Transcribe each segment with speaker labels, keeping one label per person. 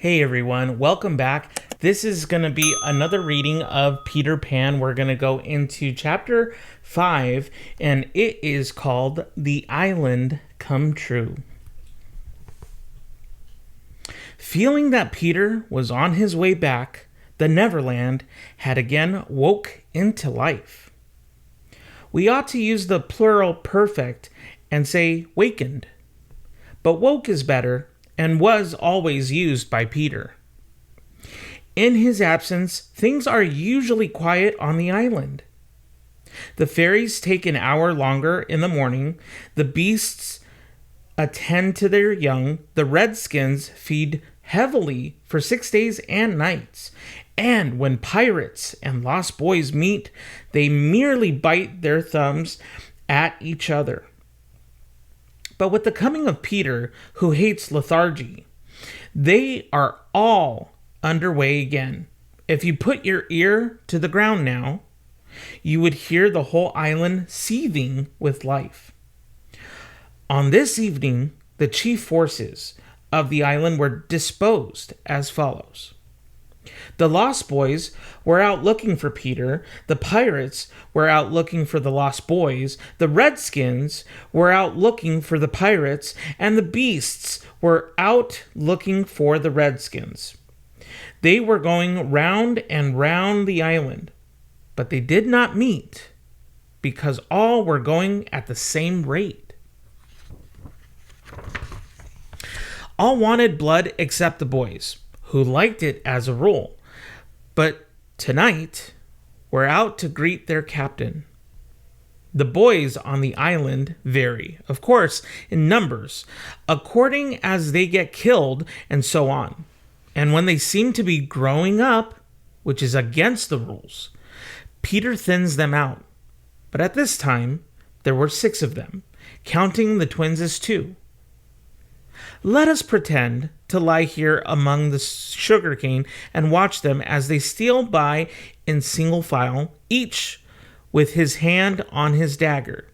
Speaker 1: Hey everyone, welcome back. This is going to be another reading of Peter Pan. We're going to go into chapter 5, and it is called The Island Come True. Feeling that Peter was on his way back, the Neverland had again woke into life. We ought to use the plural perfect and say wakened, but woke is better and was always used by Peter. In his absence, things are usually quiet on the island. The fairies take an hour longer in the morning, the beasts attend to their young, the redskins feed heavily for 6 days and nights, and when pirates and lost boys meet, they merely bite their thumbs at each other. But with the coming of Peter, who hates lethargy, they are all underway again. If you put your ear to the ground now, you would hear the whole island seething with life. On this evening, the chief forces of the island were disposed as follows. The Lost Boys were out looking for Peter. The pirates were out looking for the Lost Boys. The Redskins were out looking for the pirates. And the beasts were out looking for the Redskins. They were going round and round the island, but they did not meet because all were going at the same rate. All wanted blood except the boys, who liked it as a rule. But tonight, we're out to greet their captain. The boys on the island vary, of course, in numbers, according as they get killed and so on. And when they seem to be growing up, which is against the rules, Peter thins them out. But at this time, there were 6 of them, counting the twins as 2. Let us pretend to lie here among the sugarcane and watch them as they steal by in single file, each with his hand on his dagger.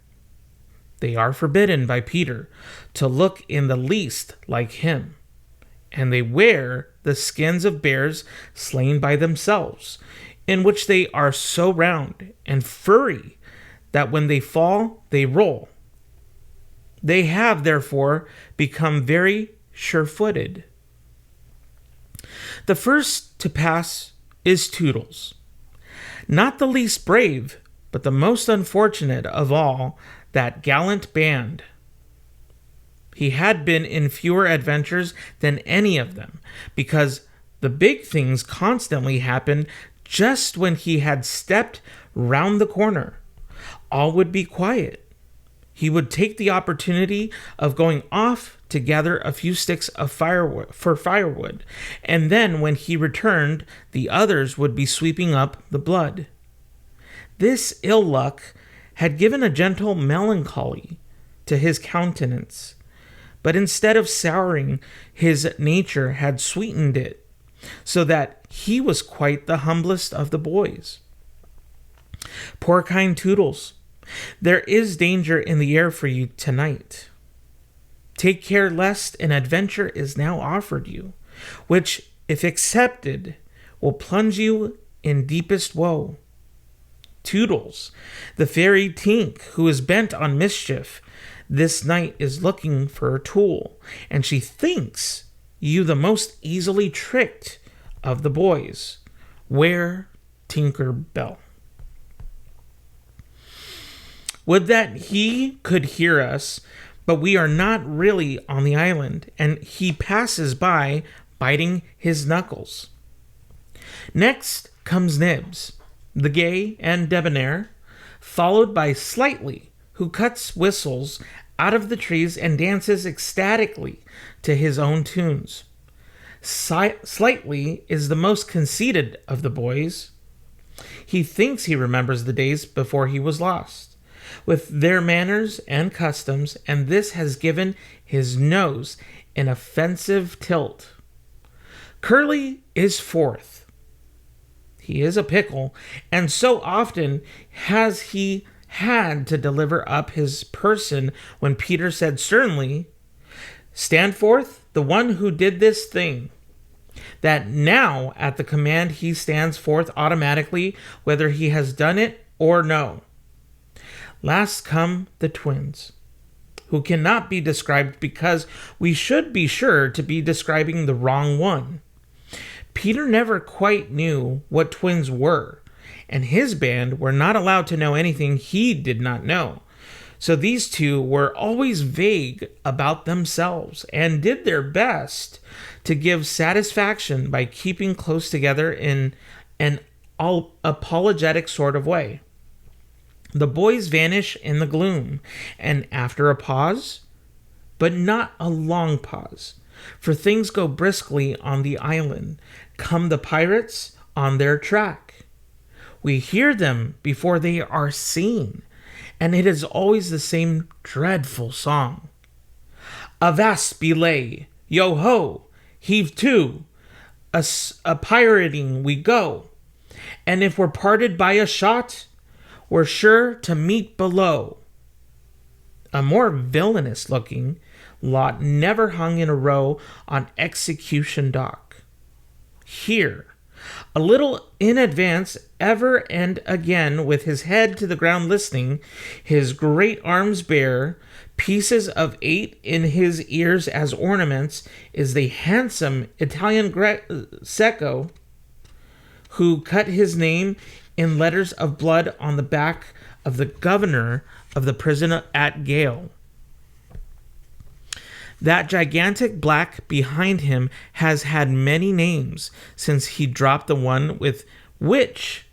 Speaker 1: They are forbidden by Peter to look in the least like him, and they wear the skins of bears slain by themselves, in which they are so round and furry that when they fall, they roll. They have, therefore, become very sure-footed. The first to pass is Toodles, not the least brave, but the most unfortunate of all that gallant band. He had been in fewer adventures than any of them, because the big things constantly happened just when he had stepped round the corner. All would be quiet. He would take the opportunity of going off to gather a few sticks of firewood, and then when he returned, the others would be sweeping up the blood. This ill luck had given a gentle melancholy to his countenance, but instead of souring, his nature had sweetened it, so that he was quite the humblest of the boys. Poor kind Toodles, there is danger in the air for you tonight. Take care lest an adventure is now offered you, which, if accepted, will plunge you in deepest woe. Toodles, the fairy Tink, who is bent on mischief, this night is looking for a tool, and she thinks you the most easily tricked of the boys. Wear Tinker Bell. Would that he could hear us, but we are not really on the island, and he passes by, biting his knuckles. Next comes Nibs, the gay and debonair, followed by Slightly, who cuts whistles out of the trees and dances ecstatically to his own tunes. Slightly is the most conceited of the boys. He thinks he remembers the days before he was lost, with their manners and customs, and this has given his nose an offensive tilt. Curly is 4th. He is a pickle, and so often has he had to deliver up his person when Peter said sternly, "Stand forth, the one who did this thing." that now at the command he stands forth automatically whether he has done it or no. Last come the twins, who cannot be described because we should be sure to be describing the wrong one. Peter never quite knew what twins were, and his band were not allowed to know anything he did not know. So these two were always vague about themselves and did their best to give satisfaction by keeping close together in an apologetic sort of way. The boys vanish in the gloom, and after a pause, but not a long pause, for things go briskly on the island, come the pirates on their track. We hear them before they are seen, and it is always the same dreadful song. Avast belay, yo-ho, heave to, a pirating we go, and if we're parted by a shot, we're sure to meet below. A more villainous looking lot never hung in a row on execution dock. Here, a little in advance, ever and again, with his head to the ground listening, his great arms bare, pieces of 8 in his ears as ornaments, is the handsome Italian Secco, who cut his name in letters of blood on the back of the governor of the prison at Gale. That gigantic black behind him has had many names since he dropped the one with which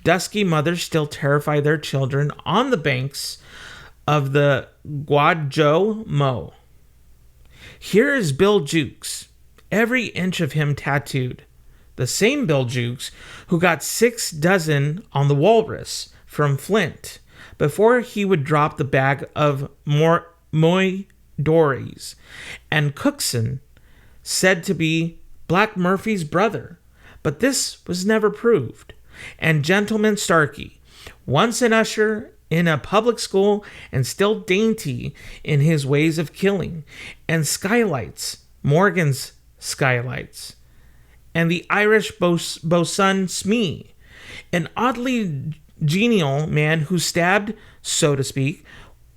Speaker 1: dusky mothers still terrify their children on the banks of the Guadjo. Here is Bill Jukes, every inch of him tattooed. The same Bill Jukes who got 6 dozen on the Walrus from Flint before he would drop the bag of Moi Dories, and Cookson said to be Black Murphy's brother, but this was never proved. And Gentleman Starkey, once an usher in a public school and still dainty in his ways of killing, and Skylights, Morgan's Skylights, and the Irish bosun Smee, an oddly genial man who stabbed, so to speak,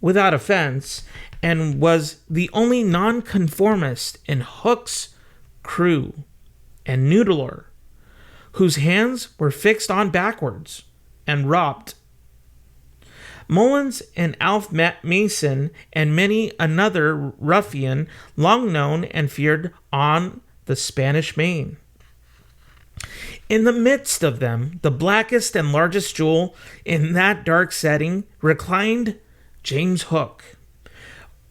Speaker 1: without offense, and was the only nonconformist in Hook's crew, and Noodler, whose hands were fixed on backwards, and robbed. Mullins and Alf Mason, and many another ruffian long known and feared on the Spanish Main. In the midst of them, the blackest and largest jewel in that dark setting, reclined James Hook,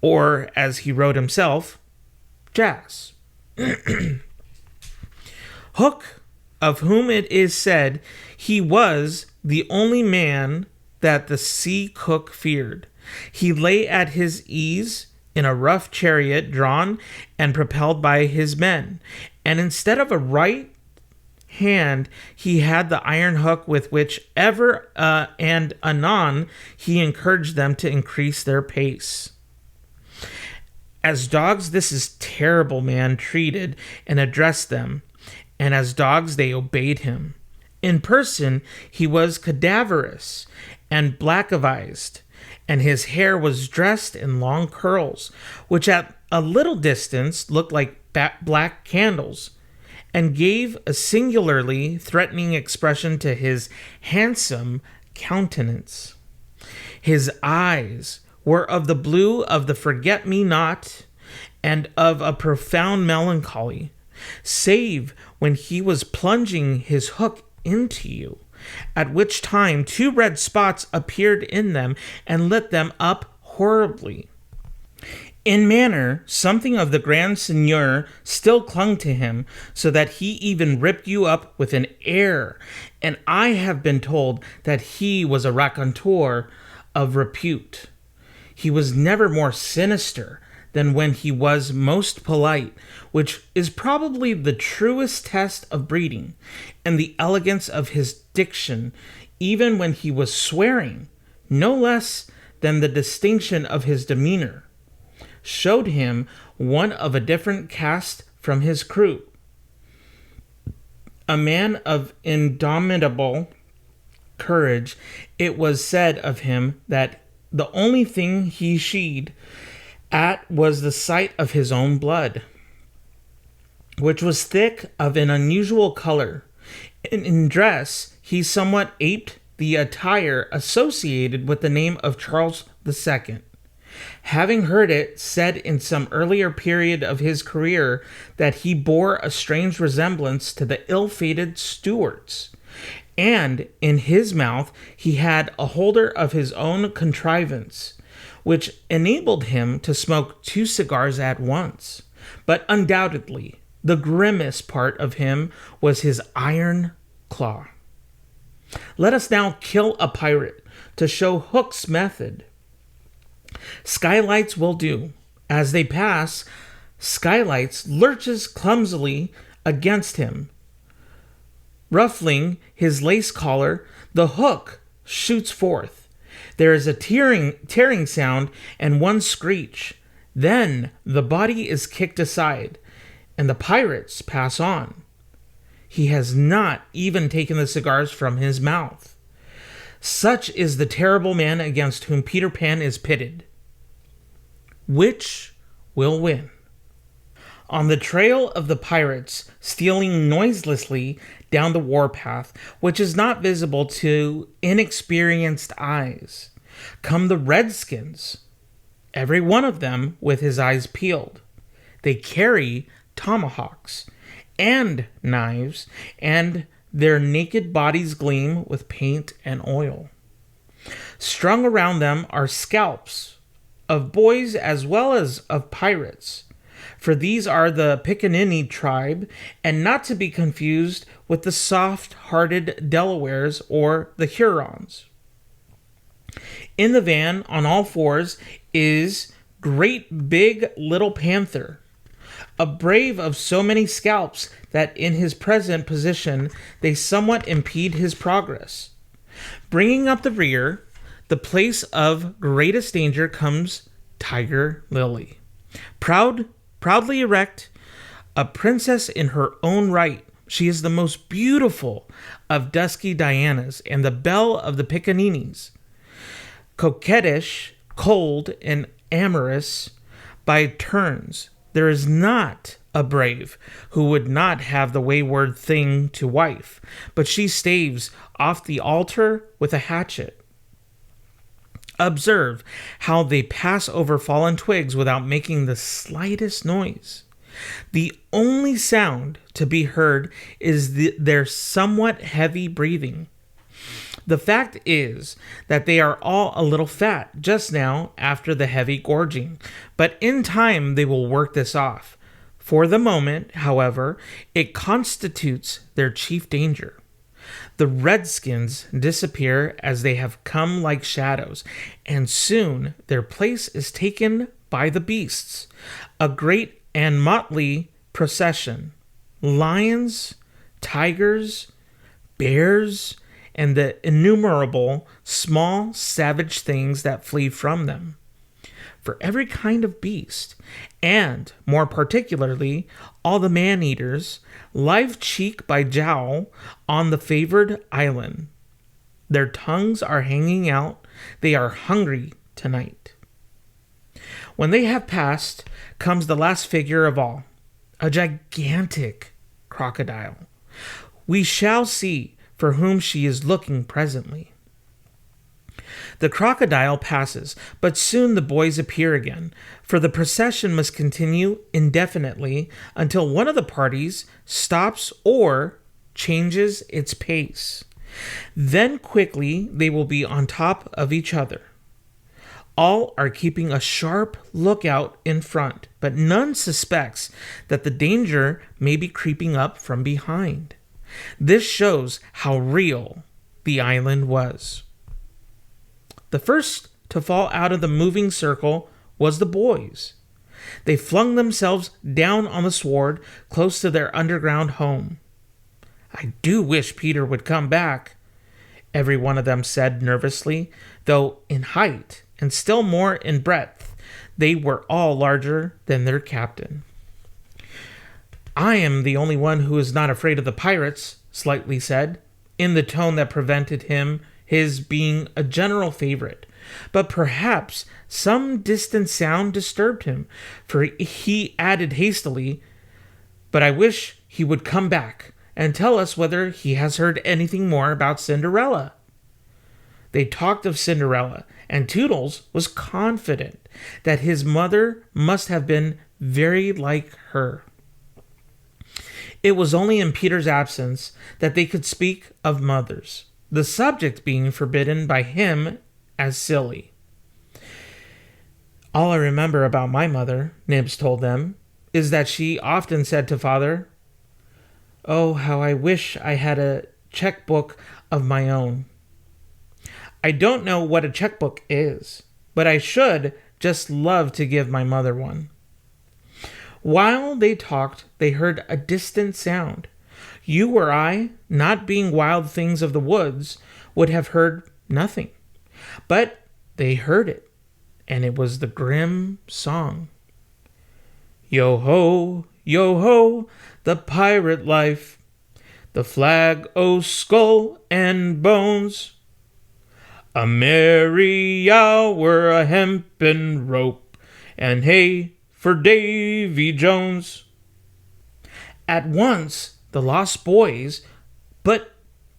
Speaker 1: or, as he wrote himself, Jas. Hook, of whom it is said he was the only man that the sea cook feared. He lay at his ease in a rough chariot drawn and propelled by his men, and instead of a right hand, he had the iron hook with which ever and anon he encouraged them to increase their pace. As dogs, this terrible man treated and addressed them, and as dogs they obeyed him. In person, he was cadaverous and black-avised, and his hair was dressed in long curls, which at a little distance looked like black candles, and gave a singularly threatening expression to his handsome countenance. His eyes were of the blue of the forget-me-not and of a profound melancholy, save when he was plunging his hook into you, at which time 2 red spots appeared in them and lit them up horribly. In manner, something of the Grand Seigneur still clung to him, so that he even ripped you up with an air, and I have been told that he was a raconteur of repute. He was never more sinister than when he was most polite, which is probably the truest test of breeding, and the elegance of his diction, even when he was swearing, no less than the distinction of his demeanor, showed him one of a different caste from his crew. A man of indomitable courage, it was said of him that the only thing he shied at was the sight of his own blood, which was thick of an unusual color. In dress, he somewhat aped the attire associated with the name of Charles II, having heard it said in some earlier period of his career that he bore a strange resemblance to the ill-fated Stuarts, and in his mouth he had a holder of his own contrivance, which enabled him to smoke 2 cigars at once. But undoubtedly, the grimmest part of him was his iron claw. Let us now kill a pirate to show Hook's method. Skylights will do. As they pass, Skylights lurches clumsily against him. Ruffling his lace collar, the Hook shoots forth. There is a tearing sound and one screech. Then the body is kicked aside, and the pirates pass on. He has not even taken the cigars from his mouth. Such is the terrible man against whom Peter Pan is pitted. Which will win? On the trail of the pirates, stealing noiselessly down the warpath, which is not visible to inexperienced eyes, come the redskins, every one of them with his eyes peeled. They carry tomahawks and knives, and their naked bodies gleam with paint and oil. Strung around them are scalps of boys as well as of pirates, for these are the Pickaninny tribe, and not to be confused with the soft-hearted Delawares or the Hurons. In the van, on all fours, is Great Big Little Panther, a brave of so many scalps that in his present position they somewhat impede his progress. Bringing up the rear, the place of greatest danger, comes Tiger Lily. Proudly erect, a princess in her own right, she is the most beautiful of dusky Dianas and the belle of the Pickaninnies. Coquettish, cold, and amorous by turns, there is not a brave who would not have the wayward thing to wife, but she staves off the altar with a hatchet. Observe how they pass over fallen twigs without making the slightest noise. The only sound to be heard is their somewhat heavy breathing. The fact is that they are all a little fat just now after the heavy gorging, but in time they will work this off. For the moment, however, it constitutes their chief danger. The redskins disappear as they have come like shadows, and soon their place is taken by the beasts, a great and motley procession. Lions, tigers, bears, and the innumerable small savage things that flee from them. For every kind of beast, and more particularly all the man-eaters, live cheek by jowl on the favored island. Their tongues are hanging out, they are hungry tonight. When they have passed, comes the last figure of all, a gigantic crocodile. We shall see for whom she is looking presently. The crocodile passes, but soon the boys appear again, for the procession must continue indefinitely until one of the parties stops or changes its pace. Then quickly they will be on top of each other. All are keeping a sharp lookout in front, but none suspects that the danger may be creeping up from behind. This shows how real the island was. The first to fall out of the moving circle was the boys. They flung themselves down on the sward close to their underground home. "I do wish Peter would come back," every one of them said nervously, though in height and still more in breadth they were all larger than their captain. I am the only one who is not afraid of the pirates, Slightly said, in the tone that prevented his being a general favorite. But perhaps some distant sound disturbed him, for he added hastily, "But I wish he would come back and tell us whether he has heard anything more about Cinderella." They talked of Cinderella, and Toodles was confident that his mother must have been very like her. It was only in Peter's absence that they could speak of mothers, the subject being forbidden by him as silly. "All I remember about my mother," Nibs told them, "is that she often said to Father, 'Oh, how I wish I had a checkbook of my own.' I don't know what a checkbook is, but I should just love to give my mother one." While they talked, they heard a distant sound. You or I, not being wild things of the woods, would have heard nothing. But they heard it, and it was the grim song. Yo ho, the pirate life, the flag o' skull and bones, a merry hour, a hempen rope, and hey for Davy Jones. At once, the lost boys, but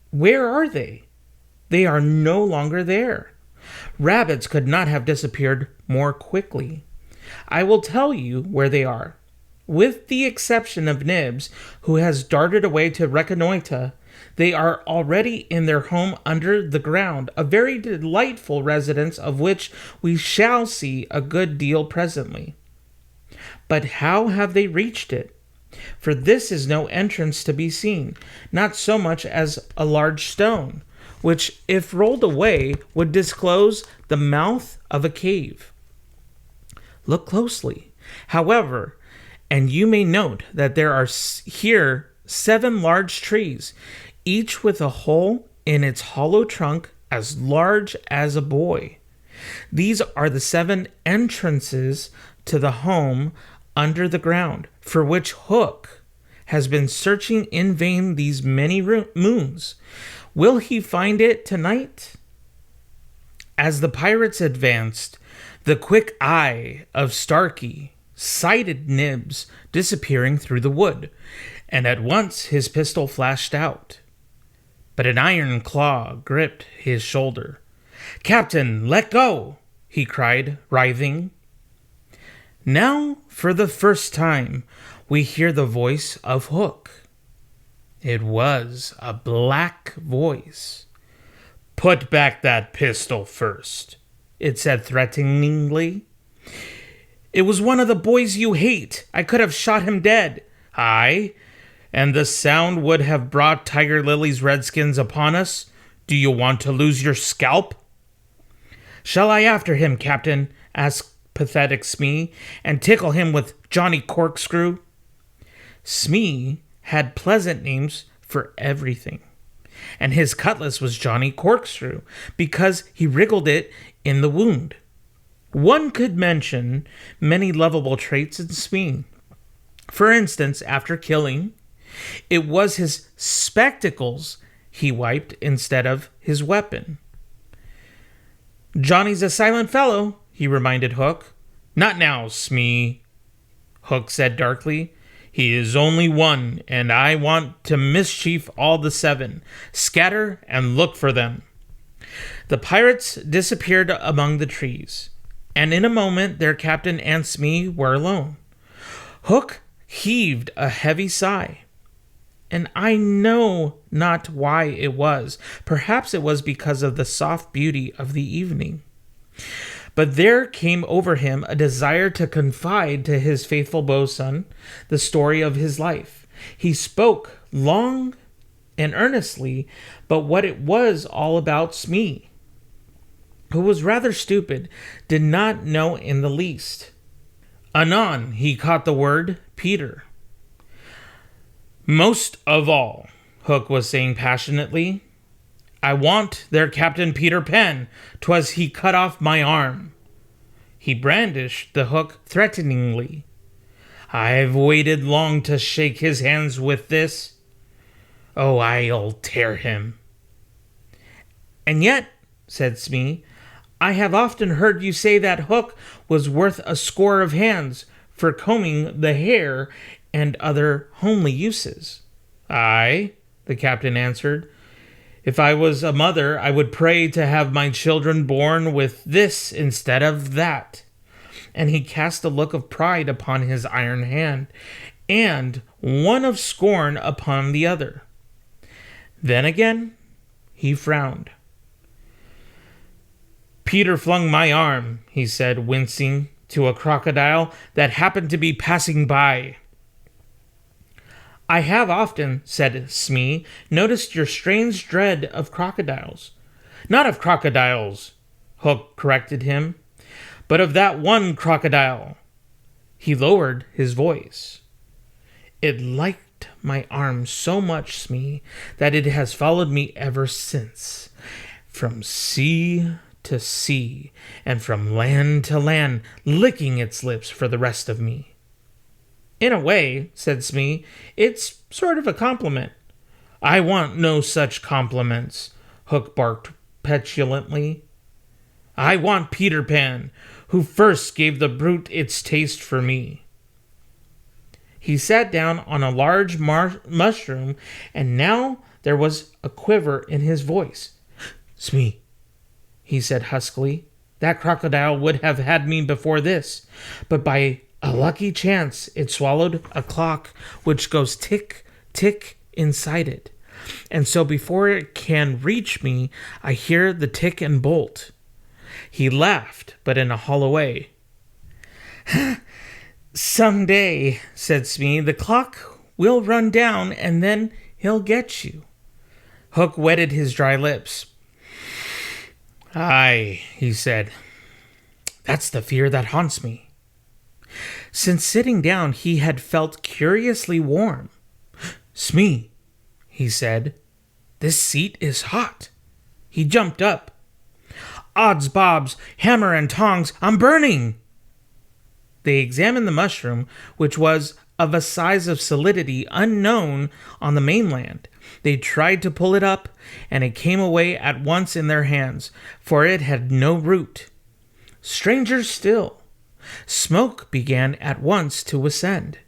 Speaker 1: where are they? They are no longer there. Rabbits could not have disappeared more quickly. I will tell you where they are. With the exception of Nibs, who has darted away to reconnoiter, they are already in their home under the ground, a very delightful residence of which we shall see a good deal presently. But how have they reached it? For this is no entrance to be seen, not so much as a large stone, which, if rolled away, would disclose the mouth of a cave. Look closely, however, and you may note that there are here 7 large trees, each with a hole in its hollow trunk as large as a boy. These are the 7 entrances to the home under the ground, for which Hook has been searching in vain these many moons. Will he find it tonight? As the pirates advanced, the quick eye of Starkey sighted Nibs disappearing through the wood, and at once his pistol flashed out. But an iron claw gripped his shoulder. "Captain, let go!" he cried, writhing. Now, for the first time, we hear the voice of Hook. It was a black voice. "Put back that pistol first," it said threateningly. "It was one of the boys you hate. I could have shot him dead." "Aye, and the sound would have brought Tiger Lily's redskins upon us. Do you want to lose your scalp?" "Shall I after him, Captain?" asked pathetic Smee, "and tickle him with Johnny Corkscrew?" Smee had pleasant names for everything, and his cutlass was Johnny Corkscrew because he wriggled it in the wound. One could mention many lovable traits in Smee. For instance, after killing, it was his spectacles he wiped instead of his weapon. "Johnny's a silent fellow," he reminded Hook. "Not now, Smee," Hook said darkly. "He is only one, and I want to mischief all the 7. Scatter and look for them." The pirates disappeared among the trees, and in a moment their captain and Smee were alone. Hook heaved a heavy sigh, and I know not why it was. Perhaps it was because of the soft beauty of the evening. But there came over him a desire to confide to his faithful boatswain the story of his life. He spoke long and earnestly, but what it was all about Smee, who was rather stupid, did not know in the least. Anon he caught the word Peter. "Most of all," Hook was saying passionately, "I want their Captain Peter Pan. 'Twas he cut off my arm." He brandished the hook threateningly. I've waited long to shake his hands with this. Oh, I'll tear him." "And yet," said Smee, "I have often heard you say that Hook was worth a score of hands for combing the hair and other homely uses." "Aye," the captain answered. "If I was a mother, I would pray to have my children born with this instead of that." And he cast a look of pride upon his iron hand, and one of scorn upon the other. Then again he frowned. "Peter flung my arm," he said, wincing, "to a crocodile that happened to be passing by." "I have often," said Smee, "noticed your strange dread of crocodiles." "Not of crocodiles," Hook corrected him, "but of that one crocodile." He lowered his voice. "It liked my arm so much, Smee, that it has followed me ever since, from sea to sea, and from land to land, licking its lips for the rest of me." "In a way," said Smee, "it's sort of a compliment." "I want no such compliments," Hook barked petulantly. "I want Peter Pan, who first gave the brute its taste for me." He sat down on a large mushroom, and now there was a quiver in his voice. "Smee," he said huskily, "that crocodile would have had me before this, but by a lucky chance it swallowed a clock which goes tick, tick inside it. And so before it can reach me, I hear the tick and bolt." He laughed, but in a hollow way. "Some day," said Smee, "the clock will run down, and then he'll get you." Hook wetted his dry lips. "Aye," he said, "that's the fear that haunts me." Since sitting down, he had felt curiously warm. "Smee," he said, "this seat is hot." He jumped up. "Odds bobs, hammer and tongs, I'm burning!" They examined the mushroom, which was of a size of solidity unknown on the mainland. They tried to pull it up, and it came away at once in their hands, for it had no root. Stranger still, smoke began at once to ascend.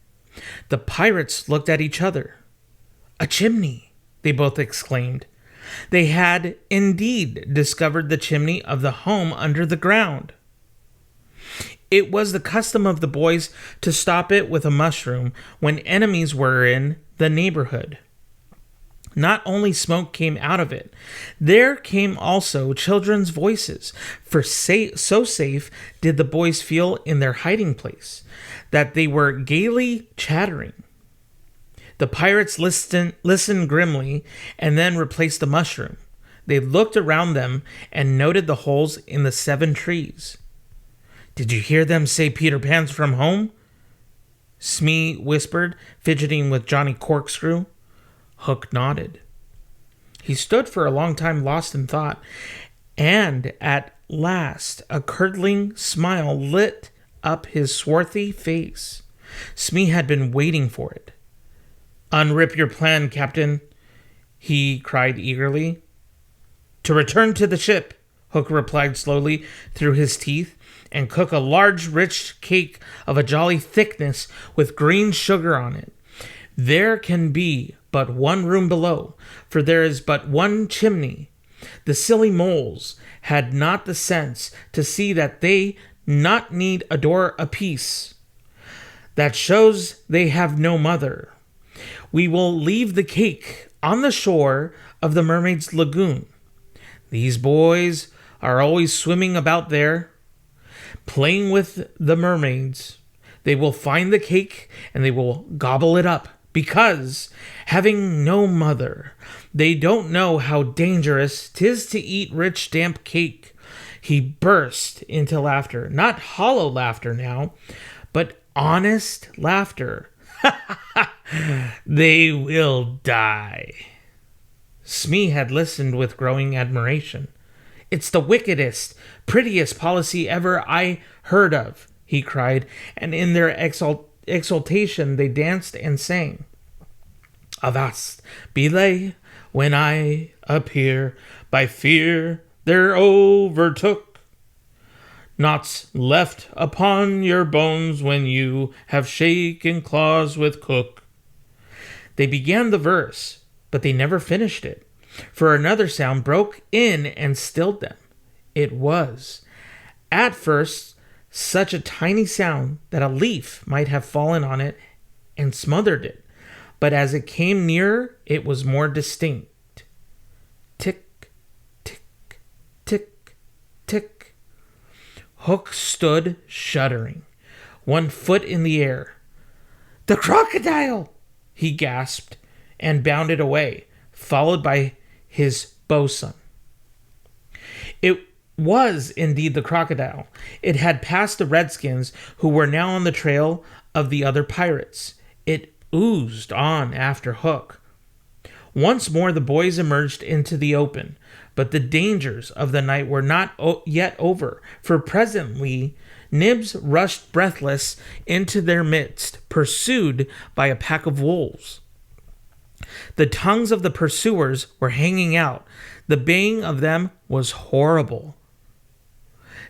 Speaker 1: The pirates looked at each other. "A chimney!" they both exclaimed. They had indeed discovered the chimney of the home under the ground. It was the custom of the boys to stop it with a mushroom when enemies were in the neighborhood. Not only smoke came out of it, there came also children's voices, for so safe did the boys feel in their hiding place, that they were gaily chattering. The pirates listened grimly, and then replaced the mushroom. They looked around them and noted the holes in the 7 trees. "Did you hear them say Peter Pan's from home?" Smee whispered, fidgeting with Johnny Corkscrew. Hook nodded. He stood for a long time lost in thought, and at last a curdling smile lit up his swarthy face. Smee had been waiting for it. "Unrip your plan, Captain," he cried eagerly. "To return to the ship," Hook replied slowly through his teeth, "and cook a large rich cake of a jolly thickness with green sugar on it. There can be but one room below, for there is but one chimney. The silly moles had not the sense to see that they not need a door apiece. That shows they have no mother. We will leave the cake on the shore of the mermaid's lagoon. These boys are always swimming about there, playing with the mermaids. They will find the cake and they will gobble it up, because, having no mother, they don't know how dangerous 'tis to eat rich damp cake." He burst into laughter, not hollow laughter now, but honest laughter. "They will die." Smee had listened with growing admiration. "It's the wickedest, prettiest policy ever I heard of," he cried, and in their exultation they danced and sang. Avast, belay, when I appear, by fear they're overtook. Naught's left upon your bones when you have shaken claws with cook. They began the verse, but they never finished it, for another sound broke in and stilled them. It was, at first, such a tiny sound that a leaf might have fallen on it and smothered it, but as it came nearer, it was more distinct. Tick, tick, tick, tick. Hook stood shuddering, one foot in the air. "The crocodile!" he gasped, and bounded away, followed by his bosun. It was indeed the crocodile. It had passed the redskins, who were now on the trail of the other pirates. It oozed on after Hook. Once more the boys emerged into the open, but the dangers of the night were not yet over, for presently Nibs rushed breathless into their midst, pursued by a pack of wolves. The tongues of the pursuers were hanging out. The baying of them was horrible.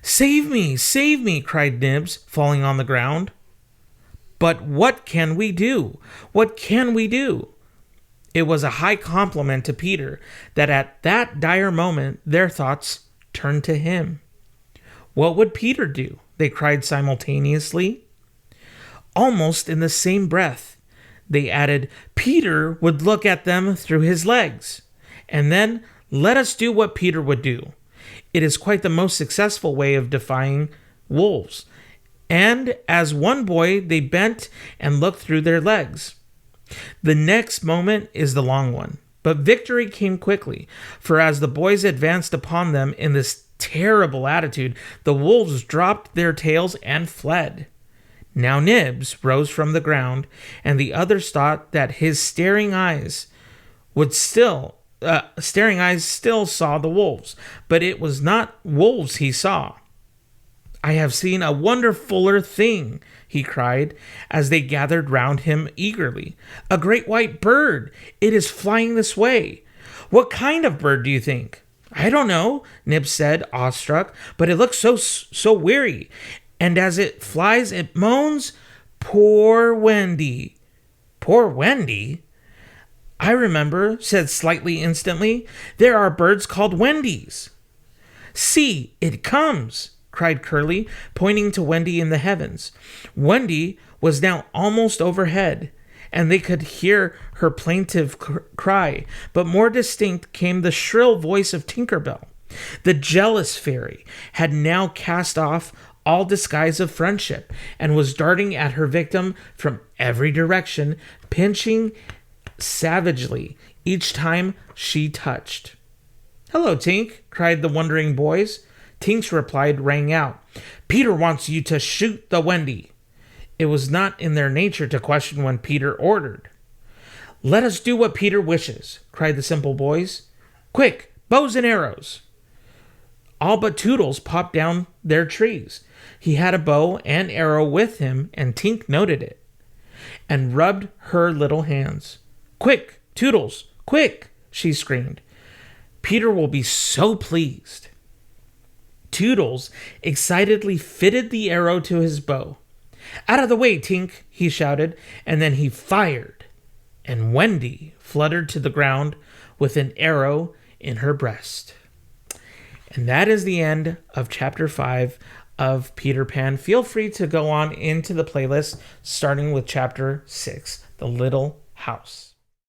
Speaker 1: "Save me! Save me!" cried Nibs, falling on the ground. "But what can we do? What can we do?" It was a high compliment to Peter that at that dire moment their thoughts turned to him. What would Peter do? They cried simultaneously. Almost in the same breath, they added, Peter would look at them through his legs. And then let us do what Peter would do. It is quite the most successful way of defying wolves. And as one boy, they bent and looked through their legs. The next moment is the long one. But victory came quickly, for as the boys advanced upon them in this terrible attitude, the wolves dropped their tails and fled. Now Nibs rose from the ground, and the others thought that his staring eyes still saw the wolves, but it was not wolves he saw. "I have seen a wonderfuller thing," he cried, as they gathered round him eagerly. "A great white bird! It is flying this way." "What kind of bird do you think?" "I don't know," Nibs said, awestruck, "but it looks so weary, and as it flies it moans, 'Poor Wendy.'" "Poor Wendy?" "I remember," said Slightly instantly. "There are birds called Wendies." "See, it comes!" cried Curly, pointing to Wendy in the heavens. Wendy was now almost overhead, and they could hear her plaintive cry, but more distinct came the shrill voice of Tinker Bell. The jealous fairy had now cast off all disguise of friendship, and was darting at her victim from every direction, pinching savagely each time she touched. "Hello, Tink," cried the wondering boys. Tink's reply rang out, "Peter wants you to shoot the Wendy." It was not in their nature to question when Peter ordered. "Let us do what Peter wishes," cried the simple boys. "Quick, bows and arrows." All but Toodles popped down their trees. He had a bow and arrow with him, and Tink noted it, and rubbed her little hands. "Quick, Toodles, quick!" she screamed. "Peter will be so pleased." Toodles excitedly fitted the arrow to his bow. "Out of the way, Tink," he shouted, and then he fired, and Wendy fluttered to the ground with an arrow in her breast. And that is the end of Chapter 5 of Peter Pan. Feel free to go on into the playlist, starting with Chapter 6, The Little House.